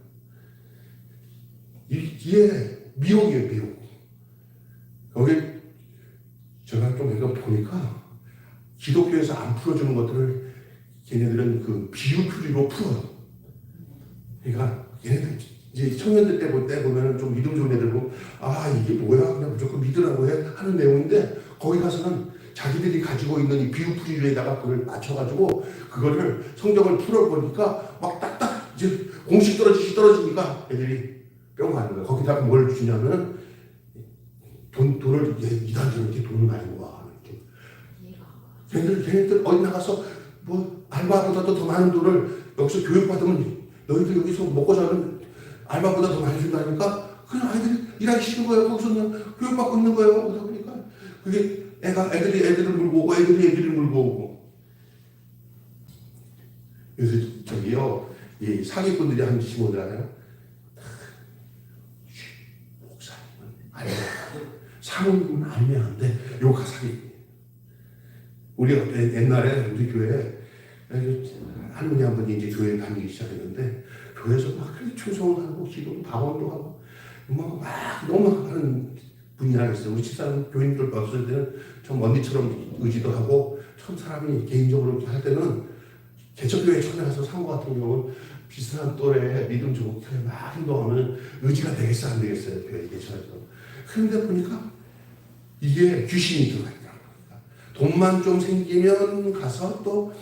이게 미혹이에요, 미혹. 거기 제가 좀 이거 보니까 기독교에서 안 풀어주는 것들을 걔네들은 그 비유풀이로 풀어요. 그러니까 얘네들 이제 청년들 때 보면은 좀 믿음 좋은 애들 보고 이게 뭐야 그냥 무조건 믿으라고 해 하는 내용인데 거기 가서는 자기들이 가지고 있는 이 비유풀이에다가 그걸 맞춰가지고 그거를 성경을 풀어보니까 막 딱딱 이제 공식 떨어지니까 애들이 뿅 가는 거야. 거기다가 뭘 주냐면은 돈을 이단들은 이렇게 돈을 많이 모아. 걔네들 어디 나가서 뭐 알바보다도 더 많은 돈을 여기서 교육받으면 너희들 여기서 먹고 사는 알바보다 더 많이 준다니까 그냥 아이들이 일하기 싫은 거예요. 거기서 그냥 교육받고 있는 거예요. 그러다 보니까 그게 애들을 물고 오고 애들이 물고 오고. 그래서 저기요 이 사기꾼들이 하는 짓이 뭐냐면 목사님은 알면 사모님은 알면 안 돼. 요가 사기꾼. 우리가 옛날에 우리 교회에 할머니 한 분이 이제 교회 다니기 시작했는데 교회에서 막 충성을 하고 기도도 방언도 하고 막 너무 하는 분이 하나 있어요. 우리 집사람 교인들 봤을 때는 좀 언니처럼 의지도 하고 참 사람이 개인적으로 이렇게 할 때는 개척교회 처음에 가서 산거 같은 경우는 비슷한 또래 믿음 좋게 막 행동하면 의지가 되겠어 안 되겠어요 교회 개척에서. 그런데 보니까 이게 귀신이 들어가 있더라고요. 돈만 좀 생기면 가서 또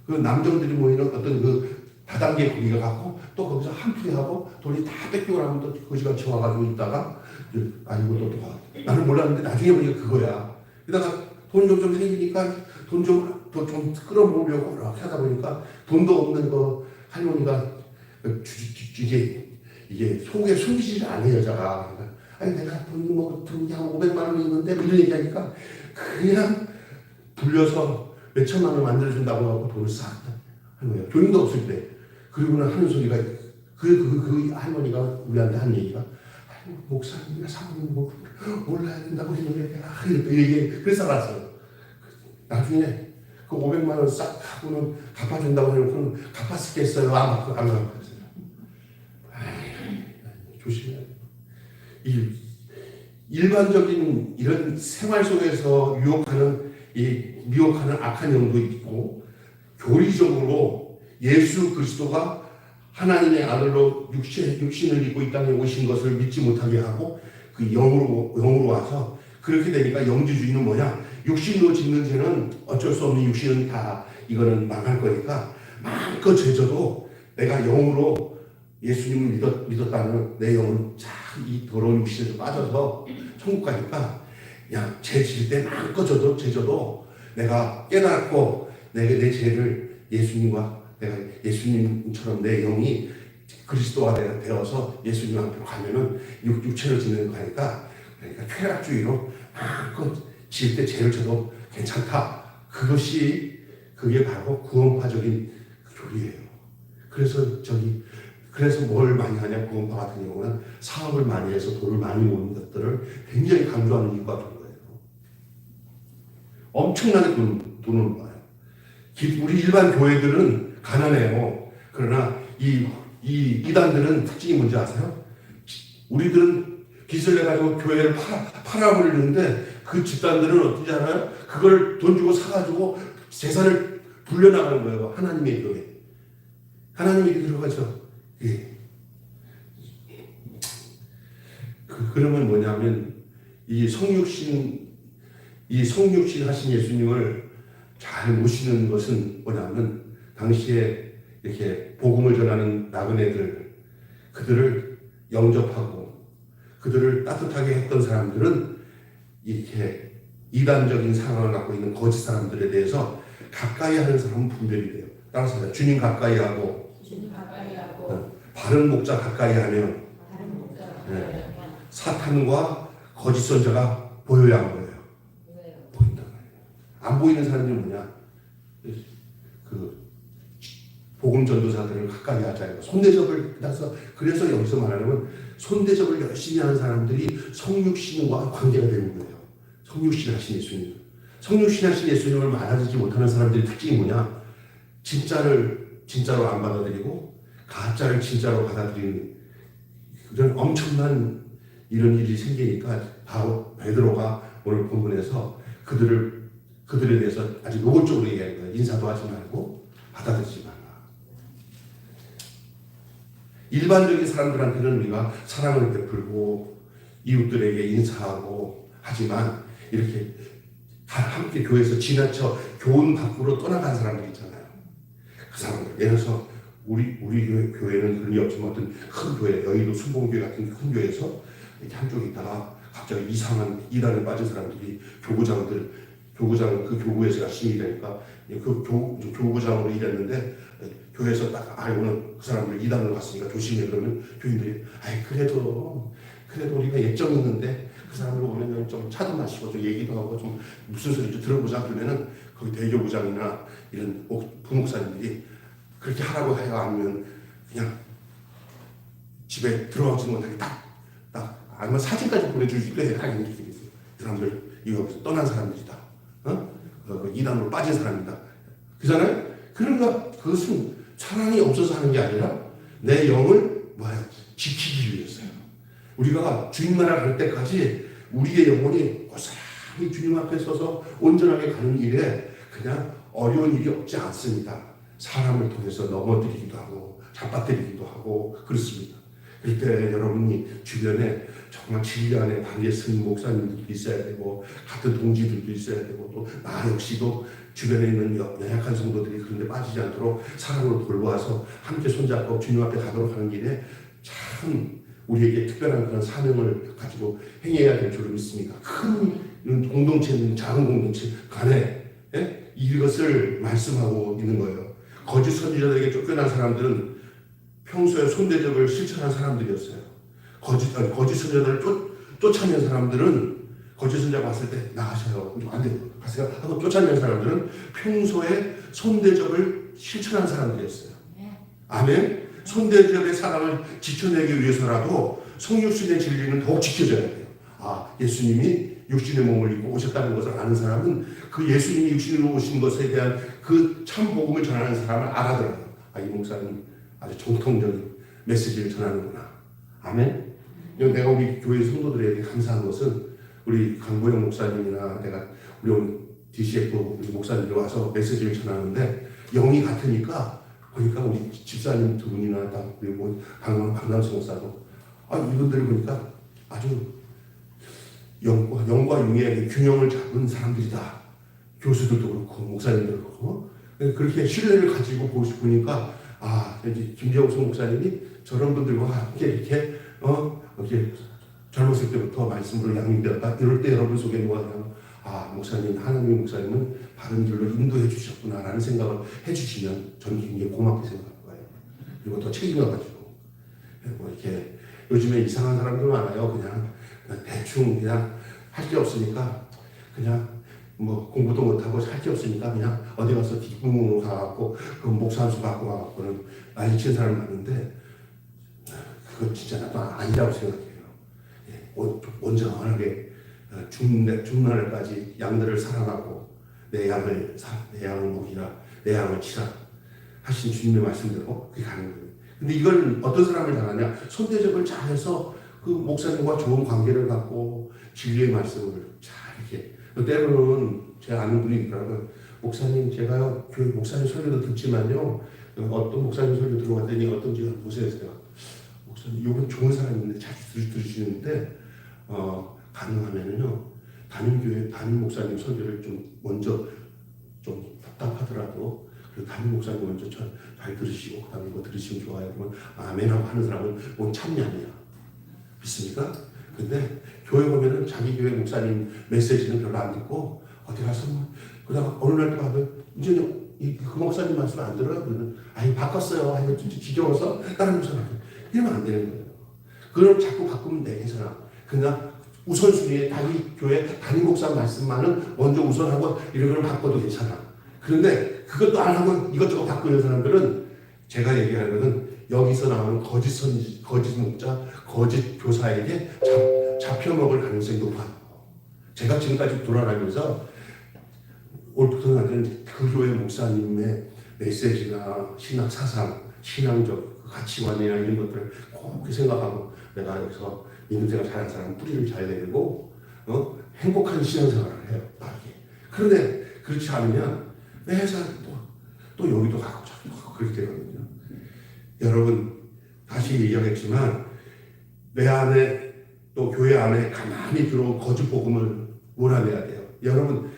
그 남정들이 모이는 어떤 그 다단계 거기가 갖고 또 거기서 한풀이 하고 돈이 다 뺏기고 나면 또 거지같이 와가지고 있다가 아니고 또 와. 나는 몰랐는데 나중에 보니까 그거야. 게다가 돈 좀 생기니까 돈 좀 더 좀 끌어모으려고 이렇게 하다 보니까 돈도 없는 거 할머니가 이게 속에 숨기지를 않아요 여자가. 그러니까 아니 내가 돈이 한 500만 원이 있는데 이런 얘기하니까 그냥 불려서 몇 천만 원 만들어준다고 하고 돈을 싹 하는 거예요. 교인도 없을 때. 그리고는 하는 소리가 그 할머니가 우리한테 한 얘기가 목사님이나 사모님 뭐 몰라야 된다고 이렇게 그래서 알았어요. 나중에 그 500만 원 싹 하고는 갚아준다고 해놓고는 갚았겠어요? 안 갚았어요. 조심해야 돼요. 이 일반적인 이런 생활 속에서 미혹하는 악한 영도 있고 교리적으로 예수 그리스도가 하나님의 아들로 육신을 입고 이 땅에 오신 것을 믿지 못하게 하고 그 영으로 와서 그렇게 되니까 영지주의는 뭐냐? 육신으로 짓는 죄는 어쩔 수 없는 육신은 다 이거는 망할 거니까 마음껏 죄져도 내가 영으로 예수님을 믿었다는 내 영은 이 더러운 육신에서 빠져서 천국 가니까 그냥 죄 질 때 마음껏 죄져도 내가 깨닫고 내 죄를 내가 예수님처럼 내 영이 그리스도가 되어서 예수님 앞으로 가면은 육체를 짓는 거니까 그러니까 쾌락주의로 마음껏 질 때 죄를 져도 괜찮다. 그게 바로 구원파적인 교리예요. 그래서 뭘 많이 하냐 구원파 같은 경우는 사업을 많이 해서 돈을 많이 모으는 것들을 굉장히 강조하는 이유가 그런 거예요. 엄청나게 돈을 모아요. 우리 일반 교회들은 가난해요. 그러나 이단들은 특징이 뭔지 아세요? 우리들은 빚을 내가지고 교회를 팔아버리는데 그 집단들은 어떻게 알아요? 그걸 돈 주고 사가지고 재산을 불려나가는 거예요. 하나님의 교회. 하나님의 들어가죠. 예. 그러면 뭐냐면 이 성육신 하신 예수님을 잘 모시는 것은 뭐냐면 당시에 이렇게 복음을 전하는 나그네들 그들을 영접하고 그들을 따뜻하게 했던 사람들은 이렇게 이단적인 상황을 갖고 있는 거짓 사람들에 대해서 가까이 하는 사람은 분별이 돼요. 따라서 주님 가까이 하고 바른 목자 가까이 하면 사탄과 거짓 선자가 보여야 안 보여요? 보인단 말이에요. 안 보이는 사람들이 뭐냐? 그 복음 전도사들을 가까이 하자. 손대접을 그래서 여기서 말하면 손대접을 열심히 하는 사람들이 성육신과 관계가 되는 거예요. 성육신 하신 예수님. 성육신 하신 예수님을 받아들이지 못하는 사람들의 특징이 뭐냐? 진짜로 안 받아들이고 가짜를 진짜로 받아들이는 그런 엄청난 이런 일이 생기니까 바로 베드로가 오늘 본문에서 그들에 대해서 아주 노골적으로 얘기하는 거예요. 인사도 하지 말고 받아들이지 말라. 일반적인 사람들한테는 우리가 사랑을 베풀고 이웃들에게 인사하고 하지만 이렇게 함께 교회에서 지나쳐 교훈 밖으로 떠나간 사람들 있잖아요. 그 사람들 예를 들어서 우리 교회는 그런 게 없지만 어떤 큰 교회 여의도 순복음교회 같은 큰 교회에서 이렇게 한쪽에 있다가 갑자기 이상한 이단에 빠진 사람들이 교구장 그 교구에서 열심히 일하니까 그 교구장으로 일했는데 교회에서 딱 알고는 그 사람들 이단으로 갔으니까 조심해 그러면 교인들이 그래도 우리가 예정 있는데 그 사람들 오면 좀 차도 마시고 좀 얘기도 하고 좀 무슨 소리인지 들어보자 그러면은 거기 대교구장이나 이런 부목사님들이 그렇게 하라고 해야 하면 그냥 집에 들어가지 못하게 딱 아니면 사진까지 보내주실 거예요. 그 사람들 이거 떠난 사람들이다. 이단으로 빠진 사람이다. 그잖아요. 그러니까 그것은 사랑이 없어서 하는 게 아니라 내 영을 지키기 위해서요. 우리가 주님 나라 갈 때까지 우리의 영혼이 고스란히 주님 앞에 서서 온전하게 가는 일에 그냥 어려운 일이 없지 않습니다. 사람을 통해서 넘어뜨리기도 하고 잡아뜨리기도 하고 그렇습니다. 그럴 때 여러분이 주변에 정말 진리 안에 관계 스님 목사님들도 있어야 되고 같은 동지들도 있어야 되고 또 나 역시도 주변에 있는 연약한 성도들이 그런데 빠지지 않도록 사랑으로 돌보아서 함께 손잡고 주님 앞에 가도록 하는 길에 참 우리에게 특별한 그런 사명을 가지고 행해야 될 줄로 믿습니다. 큰 공동체는 작은 공동체 간에 이것을 말씀하고 있는 거예요. 거짓 선지자들에게 쫓겨난 사람들은 평소에 손대접을 실천한 사람들이었어요. 거짓 선지자들을 쫓아낸 사람들은 거짓 선지자 봤을 때 나가셔요. 안 돼요. 가세요. 하고 쫓아낸 사람들은 평소에 손대접을 실천한 사람들이었어요. 아멘. 손대접의 사랑을 지켜내기 위해서라도 성육신의 진리는 더욱 지켜져야 돼요. 아, 예수님이 육신의 몸을 입고 오셨다는 것을 아는 사람은 그 예수님이 육신으로 오신 것에 대한 그 참 복음을 전하는 사람을 알아들어요. 아, 이 목사님 아주 정통적인 메시지를 전하는구나. 아멘. 내가 우리 교회 성도들에게 감사한 것은 우리 강보영 목사님이나 우리 DCF 목사님들 와서 메시지를 전하는데 영이 같으니까 보니까 우리 집사님 두 분이나 그리고 강남수 목사도 이분들을 보니까 아주 영과 융의 균형을 잡은 사람들이다. 교수들도 그렇고 목사님들도 그렇고 그렇게 신뢰를 가지고 보니까 이제 김재옥 목사님이 저런 분들과 함께 이렇게 젊었을 때부터 말씀으로 양육되었다. 이럴 때 여러분 속에 뭐하냐면 목사님, 하나님의 목사님은 바른 길로 인도해 주셨구나라는 생각을 해주시면 저는 굉장히 고맙게 생각할 거예요. 그리고 더 책임져가지고 이렇게 요즘에 이상한 사람들 많아요. 그냥 대충 그냥 할 게 없으니까 그냥 공부도 못하고 할 게 없으니까 그냥 어디 가서 뒷부문으로 가갖고 그 목사 한 수 갖고 가갖고는 많이 친 사람 많은데 그거 진짜 나도 아니라고 생각해요. 온전하게 죽는 날까지 양들을 사랑하고 내 양을 먹이라 내 양을 치라 하신 주님의 말씀대로 그게 가는 거예요. 근데 이걸 어떤 사람을 잘하냐? 손대접을 잘해서 그 목사님과 좋은 관계를 갖고 진리의 말씀을 잘 이렇게 때로는 제가 아는 분이 있더라고요. 목사님 제가요 교회 목사님 설교도 듣지만요 어떤 목사님 설교 들어갔더니 어떤지 보세요. 목사님 이분 좋은 사람인데 잘 들으시는데 가능하면은요 담임 목사님 설교를 좀 먼저 좀 답답하더라도 그 담임 목사님 먼저 잘 들으시고 그다음에 뭐 들으시면 좋아요. 그러면 아멘하고 하는 사람은 뭔 참이 아니야. 믿습니까? 근데 교회 보면은 자기 교회 목사님 메시지는 별로 안 듣고 어디 가서 그다가 어느 날 또 하면 이제 그 목사님 말씀 안 들어요. 그러면 바꿨어요. 지겨워서 다른 목사님 이러면 안 되는 거예요. 그걸 자꾸 바꾸면 돼 괜찮아. 그러나 우선순위에 자기 교회 담임 목사 말씀만은 먼저 우선하고 이런 걸 바꿔도 괜찮아. 그런데 그것도 안 하고 이것저것 바꾸는 사람들은 제가 얘기하는 것은 여기서 나오는 거짓 목자, 거짓 교사에게 잡혀먹을 가능성이 높아요. 제가 지금까지 돌아다니면서 올드한테는 그 교회 목사님의 메시지나 신학 사상, 신앙적 가치관이나 이런 것들을 꼭 생각하고 내가 여기서 믿음생활 잘하는 사람 뿌리를 잘 내리고 행복한 신앙생활을 해요. 그런데 그렇지 않으면 매사 또 여기도 가고 저기도 가고 그렇게 되거든요. 여러분 다시 얘기하겠지만 내 안에 또 교회 안에 가만히 들어온 거짓 복음을 몰아내야 돼요. 여러분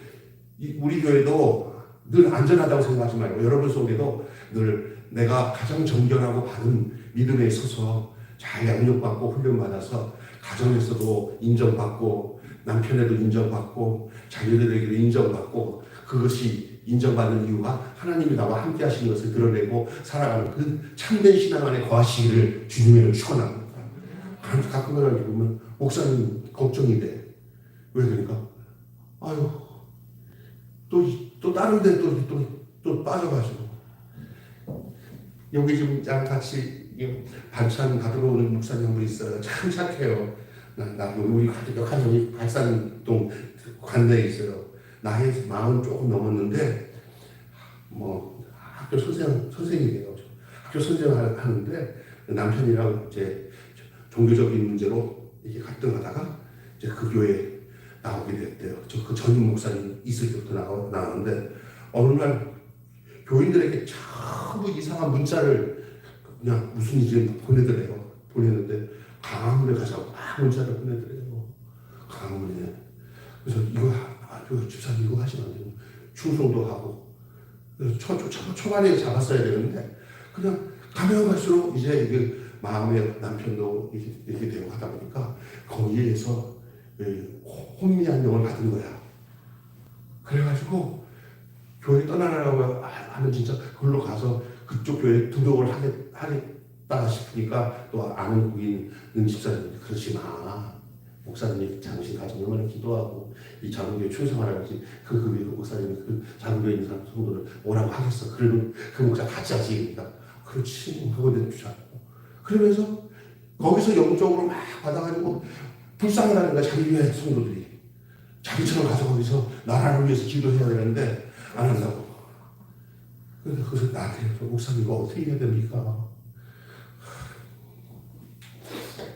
우리 교회도 늘 안전하다고 생각하지 말고 여러분 속에도 늘 내가 가장 정결하고 바른 믿음에 있어서 잘 양육받고 훈련받아서 가정에서도 인정받고 남편에도 인정받고 자녀들에게도 인정받고 그것이 인정받는 이유가 하나님이 나와 함께 하시는 것을 드러내고 살아가는 그 참된 신앙 안에 거하시기를 주님을 축원합니다. 가끔 보면 목사님 걱정이 돼. 왜 그러니까? 또 다른 데 또 빠져가지고 여기 지금 같이 반찬 받으러 오는 목사님 한 분 있어요. 참 착해요. 우리 가족이 발산동 관내에 있어요. 나이 40 조금 넘었는데 학교 선생님이에요. 학교 선생을 하는데 남편이랑 이제 종교적인 문제로 이렇게 갈등하다가 이제 그 교회에 나오게 됐대요. 저 그 전임 목사님 있을 때부터 나왔는데 어느 날 교인들에게 전부 이상한 문자를 그냥 무슨 일이 보내더래요. 보내는데 강화문에 가자고 막 문자를 보내더래요. 강화문에. 그래서 이거 집사님 이거 하시면 안 돼요. 충성도 하고. 그래서 초반에 잡았어야 되는데 그냥 가면 갈수록 이제 이게 마음의 남편도 이렇게 되고 하다 보니까 거기에서 혼미한 영을 받은 거야. 그래가지고 교회 떠나라고 하면 진짜 그걸로 가서 그쪽 교회에 등록을 하겠다 싶으니까 또 아는 거기 있는 집사님이 그러지 마. 목사님이 당신 가정 얼마나 기도하고 이 작은 교회 충성하라고 하지 그 목사님이 그 작은 교회 있는 사람 성도를 오라고 하겠어. 그러면 그 목사 같이 하지. 그러니까 그렇지 하고 내주자고. 그러면서 거기서 영적으로 막 받아가지고 불쌍을 하는 거야. 자기 교회 성도들이. 자기처럼 가서 거기서 나라를 위해서 기도해야 되는데 안 한다고. 그래서 나한테 목사님 이거 어떻게 해야 됩니까?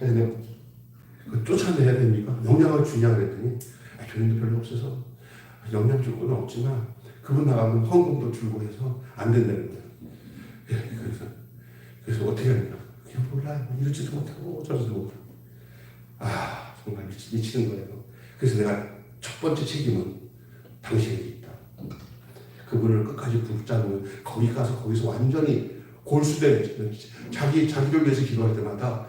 내가 쫓아내야 됩니까? 영향을 주냐 그랬더니 교인도 별로 없어서 영향 줄 건 없지만 그분 나가면 헌금도 줄고 해서 안 된다는 거예요. 그래서 어떻게 하냐? 그냥 몰라요. 이러지도 못하고 저러지도 못하고. 정말 미치는 거예요. 그래서 내가 첫 번째 책임은 당신에게 있다. 그분을 끝까지 붙잡으면 거기 가서 거기서 완전히 골수된 자기를 위해서 기도할 때마다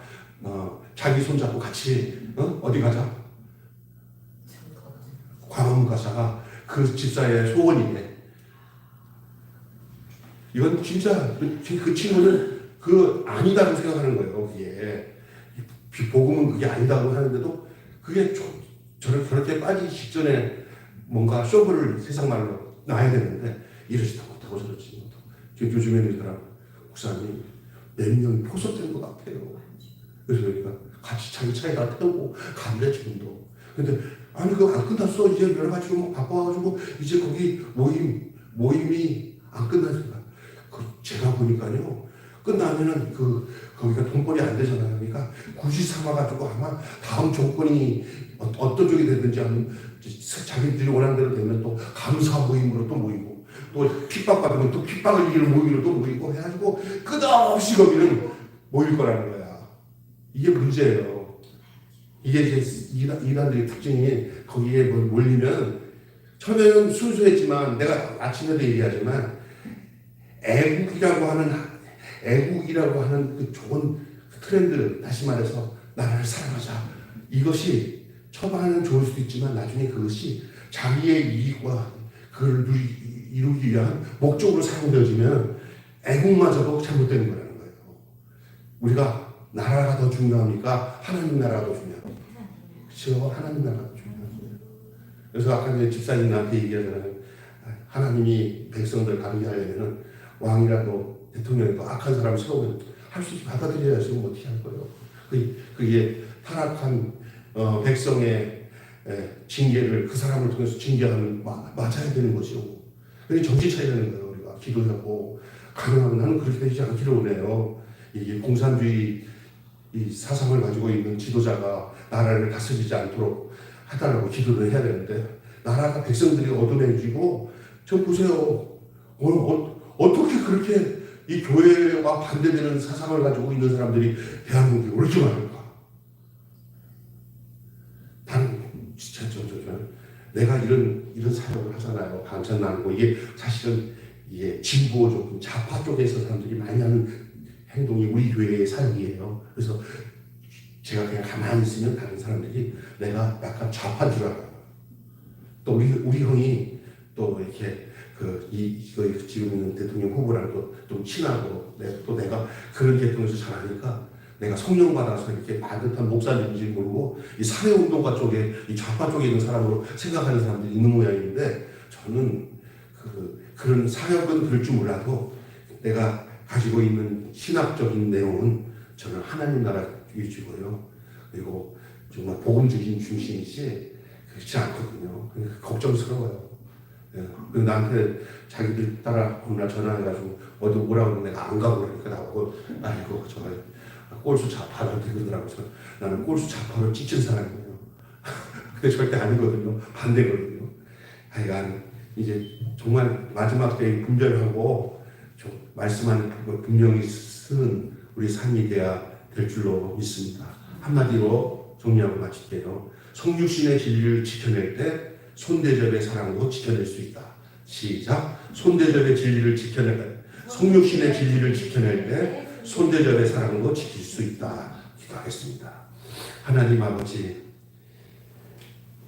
자기 손잡고 같이 어디 가자. 광화문 가자가 그 집사의 소원이네. 이건 진짜 그 친구는 아니다고 생각하는 거예요. 그게 복음은 그게 아니다고 하는데도 그게 저렇게 빠지기 직전에 뭔가 쇼부를 세상 말로 놔야 되는데 이러지도 못하고 저러지 못하고. 요즘에는 사람 목사님 몇 명이 포섭된 것 같아요. 그래서 그러니까 같이 자기 차에다 태우고 간대 지금도. 근데 아니 그거 안 끝났어. 이제 여러 가지로 뭐 바빠가지고 이제 거기 모임이 안 끝나니까. 제가 보니까요. 끝나면은 거기가 돈벌이 안 되잖아요. 그러니까 굳이 삼아가지고 아마 다음 정권이 어떤 쪽이 되든지 하면 자기들이 원하는 대로 되면 또 감사 모임으로 또 모이고 또 핍박받으면 또 핍박을 이기는 모임으로 또 모이고 해가지고 끝없이 거기는 모일 거라는 거야. 이게 문제예요. 이게 이제 이단들의 특징이 거기에 몰리면 처음에는 순수했지만 내가 아침에도 얘기하지만 애국이라고 하는 그 좋은 트렌드, 다시 말해서 나라를 사랑하자. 이것이 초반에는 좋을 수도 있지만 나중에 그것이 자기의 이익과 그걸 이루기 위한 목적으로 사용되어지면 애국마저도 잘못되는 거라는 거예요. 우리가 나라가 더 중요합니까? 하나님 나라가 더 중요합니까? 그렇죠. 하나님 나라가 더 중요하죠. 그래서 아까 이제 집사님한테 얘기하잖아요. 하나님이 백성들 가르게 하려면 왕이라도 대통령이라도 악한 사람을 세우면 할 수 있지 받아들여야지 뭐 어떻게 할 거예요. 그게 타락한 백성의 징계를 그 사람을 통해서 징계하면 맞아야 되는 것이요. 그게 정신 차려야 되는 거예요. 우리가 기도하고 가능하면 나는 그렇게 되지 않기를 원해요. 이게 공산주의 이 사상을 가지고 있는 지도자가 나라를 다스리지 않도록 하달라고 기도를 해야 되는데 나라가 백성들이 얻어내지고 저 보세요. 어떻게 그렇게 이 교회와 반대되는 사상을 가지고 있는 사람들이 대한민국에 옳지 않을까? 나는 진짜 내가 이런 사역을 하잖아요. 반찬 나누고 이게 사실은 이게 진보 쪽, 좌파 쪽에서 사람들이 많이 하는 행동이 우리 교회의 사역이에요. 그래서 제가 그냥 가만히 있으면 다른 사람들이 내가 약간 좌파인 줄 알아요. 또 우리 형이 또 이렇게 지금 있는 대통령 후보랑 좀 친하고 또 내가 그런 계통에서 잘하니까 내가 성령 받아서 이렇게 반듯한 목사님인지 모르고 이 사회운동가 쪽에 이 좌파 쪽에 있는 사람으로 생각하는 사람들이 있는 모양인데 저는 그런 사역은 그럴 줄 몰라도 내가 가지고 있는 신학적인 내용은 저는 하나님 나라 위주고요. 그리고 정말 복음적인 중심이지 그렇지 않거든요. 그러니까 걱정스러워요. 나한테 자기들 따라 어느 날 전화해가지고 어디 오라고 내가 안 가고 그러니까 나보고 아이고 저 꼴수 좌파한테 그러더라고요. 나는 꼴수 좌파로 찢은 사람이에요. 근데 절대 아니거든요. 반대거든요. 하여간 이제 정말 마지막 때에 분별하고 좀 말씀한 그 분명히 쓰는 우리 삶이 돼야 될 줄로 믿습니다. 한마디로 정리하고 마칠게요. 성육신의 진리를 지켜낼 때 손대접의 사랑도 지켜낼 수 있다. 시작. 손대접의 진리를 지켜낼 때, 성육신의 진리를 지켜낼 때 손대접의 사랑도 지킬 수 있다. 기도하겠습니다. 하나님 아버지,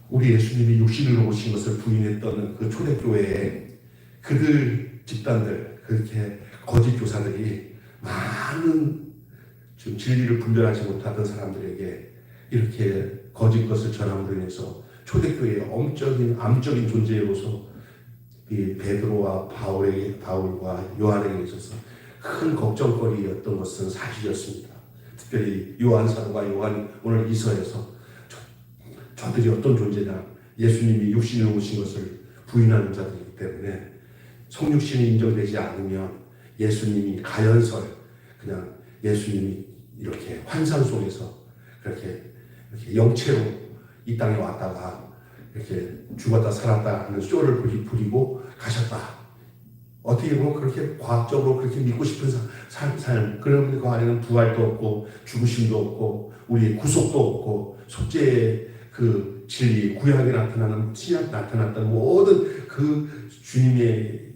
우리 예수님이 육신으로 오신 것을 부인했던 그 초대교회에 그들 집단들, 그렇게 거짓 교사들이 많은 지금 진리를 분별하지 못하던 사람들에게 이렇게 거짓 것을 전함으로 인해서 초대교회의 암적인 존재로서 이 베드로와 바울과 요한에게 있어서 큰 걱정거리였던 것은 사실이었습니다. 특별히 요한 사도가 요한 오늘 이서에서 저들이 어떤 존재냐, 예수님이 육신으로 오신 것을 부인하는 자들이기 때문에 성육신이 인정되지 않으면 예수님이 가연설, 그냥 예수님이 이렇게 환상 속에서 이렇게 영체로 이 땅에 왔다가 이렇게 죽었다 살았다 하는 쇼를 부리고 가셨다. 어떻게 보면 그렇게 과학적으로 그렇게 믿고 싶은 삶, 그러면 그 안에는 부활도 없고 죽으심도 없고 우리의 구속도 없고 속죄의 그 진리, 구약에 나타나는 신약 나타났던 모든 그 주님의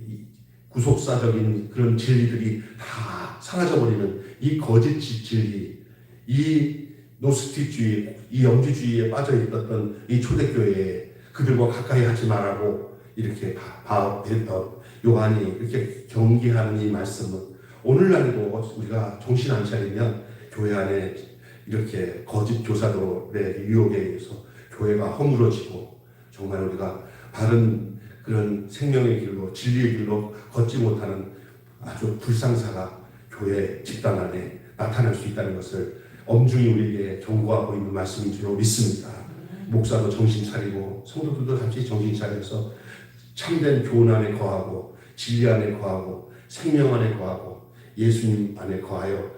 구속사적인 그런 진리들이 다 사라져버리는 이 거짓 진리, 이 노스틱주의, 이 영지주의에 빠져있었던 이 초대교회에 그들과 가까이 하지 말라고 이렇게 요한이 이렇게 경계하는 이 말씀은 오늘날에도 우리가 정신 안 차리면 교회 안에 이렇게 거짓 교사들의 유혹에 의해서 교회가 허물어지고 정말 우리가 바른 그런 생명의 길로 진리의 길로 걷지 못하는 아주 불상사가 교회 집단 안에 나타날 수 있다는 것을 엄중히 우리에게 경고하고 있는 말씀인 줄로 믿습니다. 목사도 정신 차리고 성도들도 같이 정신 차려서 참된 교훈 안에 거하고 진리 안에 거하고 생명 안에 거하고 예수님 안에 거하여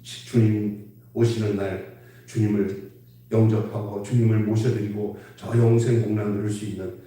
주님 오시는 날 주님을 영접하고 주님을 모셔드리고 저 영생 공란 누릴 수 있는